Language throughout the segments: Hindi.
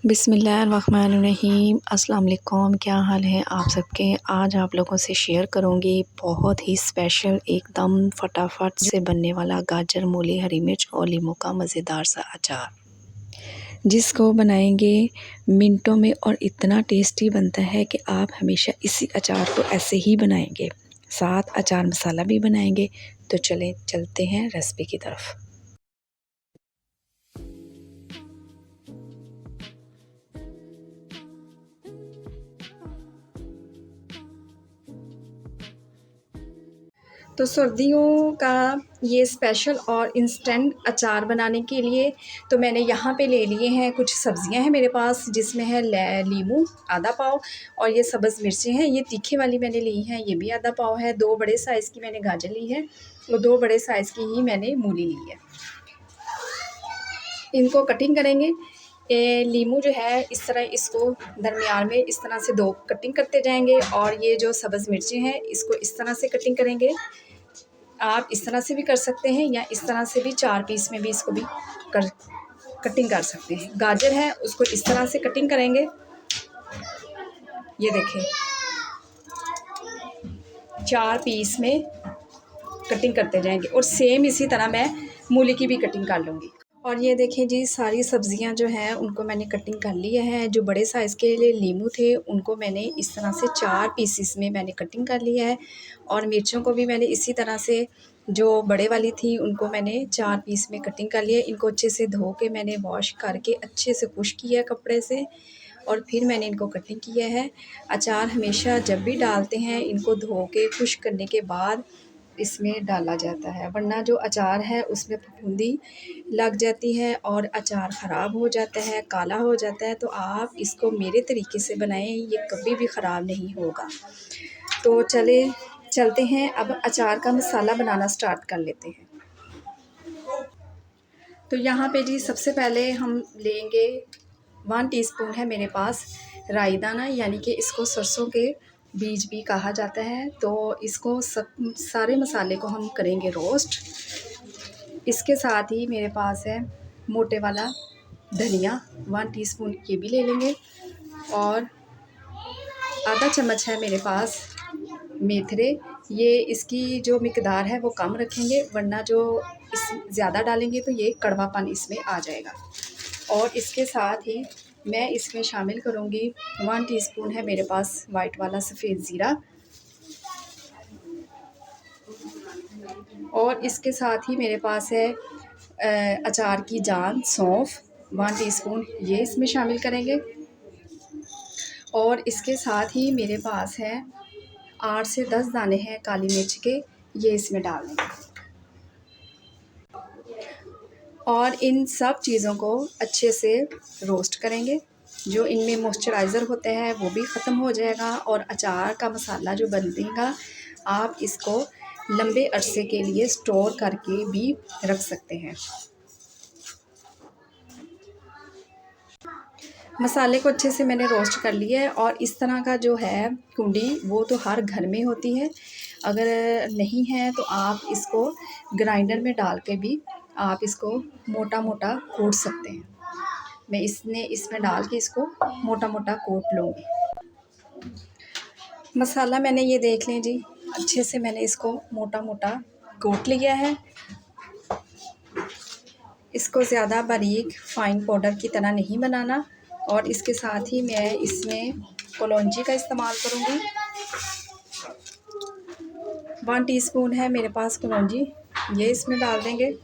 बिस्मिल्लाहिर्रहमानिर्रहीम। अस्सलाम वालेकुम। क्या हाल है आप सबके। आज आप लोगों से शेयर करूंगी बहुत ही स्पेशल एकदम फटाफट से बनने वाला गाजर, मूली, हरी मिर्च और लीमू का मज़ेदार सा अचार, जिसको बनाएंगे मिनटों में और इतना टेस्टी बनता है कि आप हमेशा इसी अचार को ऐसे ही बनाएंगे, साथ अचार मसाला भी बनाएंगे। तो चलें चलते हैं रेसिपी की तरफ। तो सर्दियों का ये स्पेशल और इंस्टेंट अचार बनाने के लिए तो मैंने यहाँ पे ले लिए हैं कुछ सब्ज़ियाँ हैं मेरे पास, जिसमें है लीमू आधा पाव और ये सब्ज़ मिर्चें हैं, ये तीखे वाली मैंने ली हैं, ये भी आधा पाव है। 2 बड़े साइज़ की मैंने गाजर ली है और 2 बड़े साइज़ की ही मैंने मूली ली है। इनको कटिंग करेंगे। लीमू जो है इस तरह इसको दरमियान में इस तरह से 2 कटिंग करते जाएंगे और ये जो सब्ज़ मिर्चें हैं इसको इस तरह से कटिंग करेंगे। आप इस तरह से भी कर सकते हैं या इस तरह से भी 4 पीस में भी इसको भी कर कटिंग कर सकते हैं। गाजर है उसको इस तरह से कटिंग करेंगे, ये देखें 4 पीस में कटिंग करते जाएंगे और सेम इसी तरह मैं मूली की भी कटिंग कर लूँगी। और ये देखें जी, सारी सब्ज़ियां जो हैं उनको मैंने कटिंग कर लिया है। जो बड़े साइज़ के लिए लीमू थे उनको मैंने इस तरह से 4 पीसेस में मैंने कटिंग कर लिया है और मिर्चों को भी मैंने इसी तरह से, जो बड़े वाली थी उनको मैंने 4 पीस में कटिंग कर लिया। इनको अच्छे से धो के मैंने वॉश करके अच्छे से खुश किया कपड़े से और फिर मैंने इनको कटिंग किया है। अचार हमेशा जब भी डालते हैं इनको धो के खुश करने के बाद इसमें डाला जाता है, वरना जो अचार है उसमें फफूंदी लग जाती है और अचार ख़राब हो जाता है, काला हो जाता है। तो आप इसको मेरे तरीके से बनाएं, ये कभी भी ख़राब नहीं होगा। तो चलते हैं अब अचार का मसाला बनाना स्टार्ट कर लेते हैं। तो यहाँ पे जी सबसे पहले हम लेंगे 1 टीस्पून है मेरे पास राई दाना, यानी कि इसको सरसों के बीज भी कहा जाता है। तो इसको सब सारे मसाले को हम करेंगे रोस्ट। इसके साथ ही मेरे पास है मोटे वाला धनिया 1 टीस्पून, ये भी ले लेंगे। और आधा चम्मच है मेरे पास मेथरे, ये इसकी जो मिकदार है वो कम रखेंगे, वरना जो इस ज़्यादा डालेंगे तो ये कड़वापन इसमें आ जाएगा। और इसके साथ ही मैं इसमें शामिल करूँगी 1 टीस्पून है मेरे पास वाइट वाला सफ़ेद ज़ीरा। और इसके साथ ही मेरे पास है अचार की जान सौंफ 1 टीस्पून, ये इसमें शामिल करेंगे। और इसके साथ ही मेरे पास है 8 से 10 दाने हैं काली मिर्च के, ये इसमें डाल देंगे। और इन सब चीज़ों को अच्छे से रोस्ट करेंगे। जो इनमें मॉइस्चराइज़र होता है वो भी ख़त्म हो जाएगा और अचार का मसाला जो बनेगा आप इसको लंबे अरसे के लिए स्टोर करके भी रख सकते हैं। मसाले को अच्छे से मैंने रोस्ट कर लिया है और इस तरह का जो है कुंडी वो तो हर घर में होती है, अगर नहीं है तो आप इसको ग्राइंडर में डाल के भी आप इसको मोटा मोटा कूट सकते हैं। मैं इसमें डाल के इसको मोटा मोटा कूट लूँगी। मसाला मैंने ये देख लें जी, अच्छे से मैंने इसको मोटा मोटा कूट लिया है। इसको ज़्यादा बारीक फ़ाइन पाउडर की तरह नहीं बनाना। और इसके साथ ही मैं इसमें कलौंजी का इस्तेमाल करूँगी। 1 टीस्पून है मेरे पास कलौंजी, ये इसमें डाल देंगे।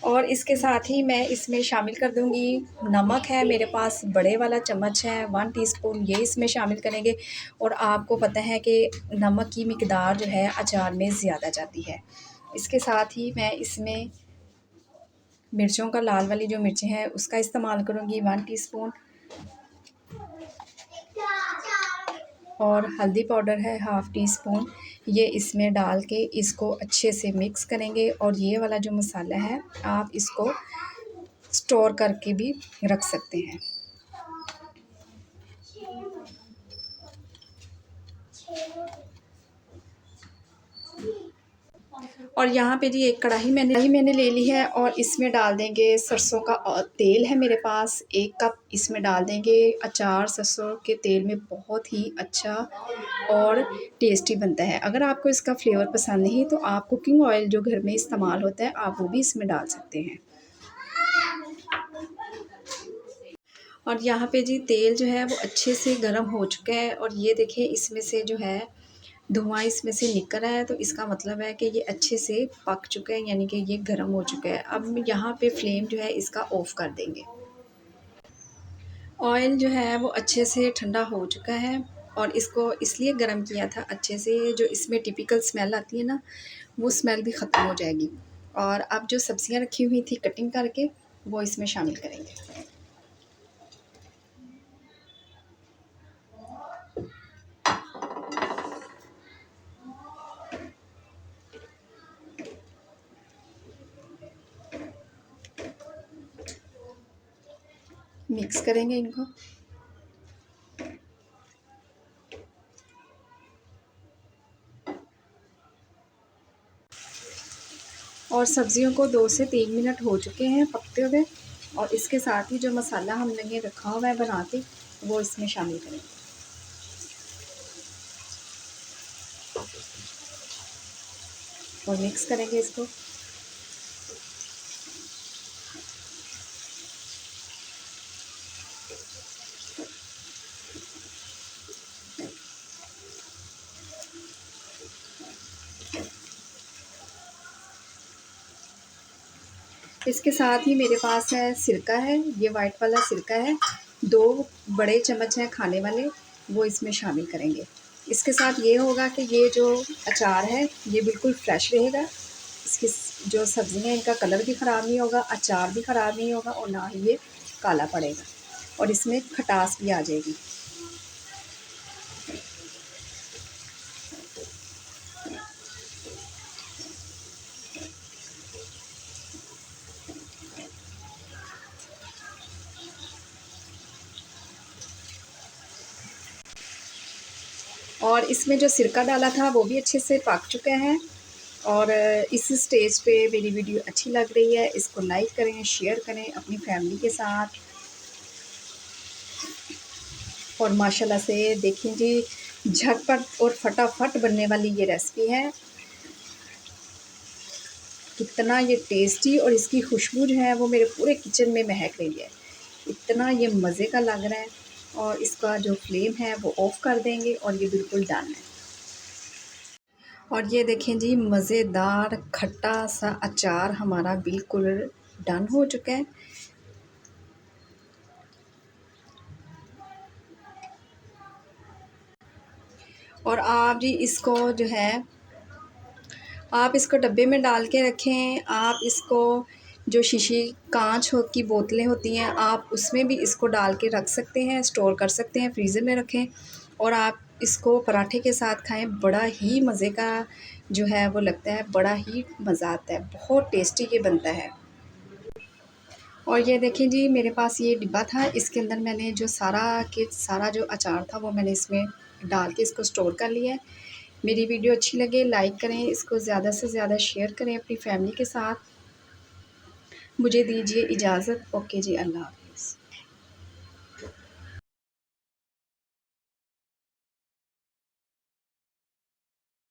और इसके साथ ही मैं इसमें शामिल कर दूँगी नमक है मेरे पास बड़े वाला चम्मच है 1 टीस्पून, ये इसमें शामिल करेंगे। और आपको पता है कि नमक की मिकदार जो है अचार में ज़्यादा जाती है। इसके साथ ही मैं इसमें मिर्चों का लाल वाली जो मिर्चें हैं उसका इस्तेमाल करूँगी 1 टीस्पून। और हल्दी पाउडर है हाफ़ टी स्पून, ये इसमें डाल के इसको अच्छे से मिक्स करेंगे। और ये वाला जो मसाला है आप इसको स्टोर करके भी रख सकते हैं। और यहाँ पे जी एक कढ़ाई मैंने ले ली है और इसमें डाल देंगे सरसों का तेल है मेरे पास 1 कप। इसमें डाल देंगे अचार। सरसों के तेल में बहुत ही अच्छा और टेस्टी बनता है। अगर आपको इसका फ्लेवर पसंद नहीं तो आप कुकिंग ऑयल जो घर में इस्तेमाल होता है आप वो भी इसमें डाल सकते हैं। और यहाँ पे जी तेल जो है वो अच्छे से गर्म हो चुका है और ये देखिए इसमें से जो है धुआं इसमें से निकल रहा है, तो इसका मतलब है कि ये अच्छे से पक चुका है, यानी कि ये गर्म हो चुका है। अब यहाँ पे फ्लेम जो है इसका ऑफ कर देंगे। ऑयल जो है वो अच्छे से ठंडा हो चुका है और इसको इसलिए गर्म किया था अच्छे से, जो इसमें टिपिकल स्मेल आती है ना वो स्मेल भी ख़त्म हो जाएगी। और अब जो सब्जियां रखी हुई थी कटिंग करके वो इसमें शामिल करेंगे। मिक्स करेंगे इनको। और सब्जियों को 2 से 3 मिनट हो चुके हैं पकते हुए और इसके साथ ही जो मसाला हमने ये रखा हुआ है बना के वो इसमें शामिल करेंगे। और मिक्स करेंगे इसको। इसके साथ ही मेरे पास है सिरका है, ये वाइट वाला सिरका है। 2 बड़े चम्मच हैं खाने वाले, वो इसमें शामिल करेंगे। इसके साथ ये होगा कि ये जो अचार है ये बिल्कुल फ्रेश रहेगा। इसकी जो सब्ज़ियाँ हैं इनका कलर भी ख़राब नहीं होगा, अचार भी ख़राब नहीं होगा और ना ही ये काला पड़ेगा और इसमें खटास भी आ जाएगी। और इसमें जो सिरका डाला था वो भी अच्छे से पक चुका है। और इस स्टेज पे मेरी वीडियो अच्छी लग रही है, इसको लाइक करें, शेयर करें अपनी फैमिली के साथ। और माशाल्लाह से देखें जी झटपट और फटाफट बनने वाली ये रेसिपी है। कितना ये टेस्टी और इसकी खुशबू जो है वो मेरे पूरे किचन में महक रही है। इतना ये मज़े का लग रहा है। और इसका जो फ्लेम है वो ऑफ़ कर देंगे और ये बिल्कुल डन है। और ये देखें जी मज़ेदार खट्टा सा अचार हमारा बिल्कुल डन हो चुका है। और आप जी इसको जो है आप इसको डब्बे में डाल के रखें। आप इसको जो शीशी कांच हो की बोतलें होती हैं आप उसमें भी इसको डाल के रख सकते हैं, स्टोर कर सकते हैं, फ्रीज़र में रखें और आप इसको पराठे के साथ खाएं। बड़ा ही मज़े का जो है वो लगता है, बड़ा ही मज़ा आता है, बहुत टेस्टी ये बनता है। और ये देखें जी मेरे पास ये डिब्बा था, इसके अंदर मैंने जो सारा जो अचार था वो मैंने इसमें डाल के इसको स्टोर कर लिया है। मेरी वीडियो अच्छी लगे लाइक करें, इसको ज़्यादा से ज़्यादा शेयर करें अपनी फैमिली के साथ। मुझे दीजिए इजाज़त। ओके जी, अल्लाह हाफ़िज़।